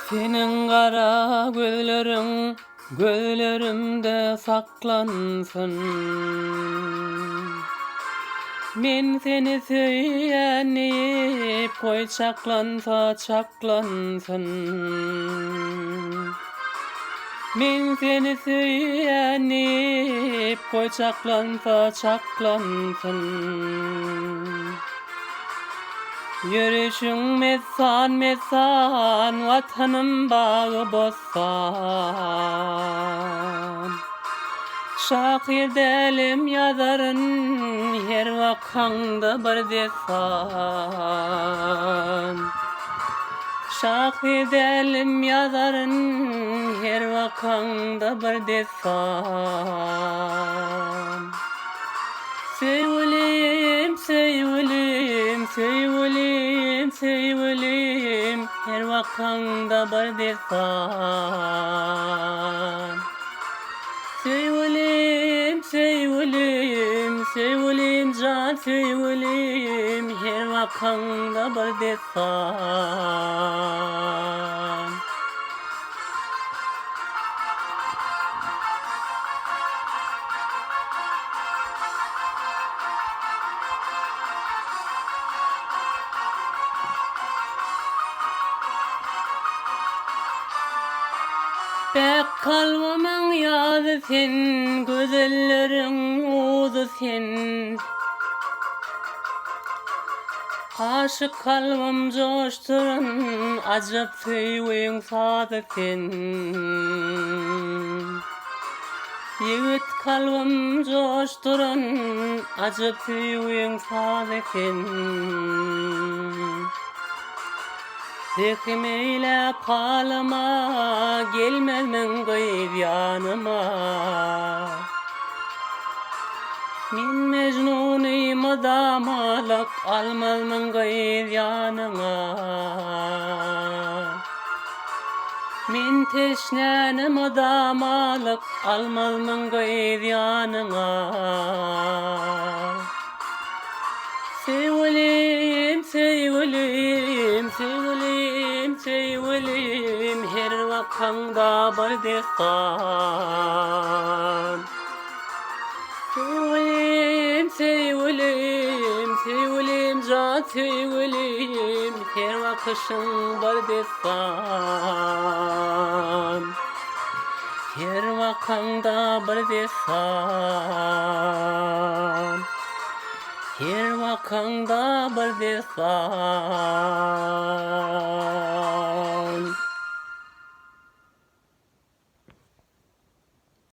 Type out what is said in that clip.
Senin kara gözlerin gözlerimde saklansın. Men seni söýänip koy çaklansa çaklansın. Men seni söýänip koy çaklansa çaklansın. Yürüyüşün mesan mesan, vatanım bağı bossan. Şakir delim yazarın, her vakanda bir desan. Şakir delim yazarın, her vakanda bir desan. Sevgilim, sevgilim, sevgilim, sevgilim, her vakanda bir desan. Sevgilim, sevgilim, sevgilim, can sevgilim, her vakanda bir desan. Bek kalbımın yazı sen, güzellerin uzu sen. Aşık kalbim coşturun, acıp söyleyin sazı sen. Yiğit kalbim coşturun, acıp söyleyin sazı sen. Zikrim eyle kalıma, gelmezmin gayb yanıma. Min mecnunuyum adamalak, almazmın gayb yanına. Min teşnenim adamalak, almazmın gayb yanına. Sevgilim, sevgilim, sevgilim, sevgilim, her vakanda bir desan. Sevgilim, sevgilim, sevgilim, can sevgilim, her vakışın bir desan. Her vakanda bir desan. Her vakanda bir desan.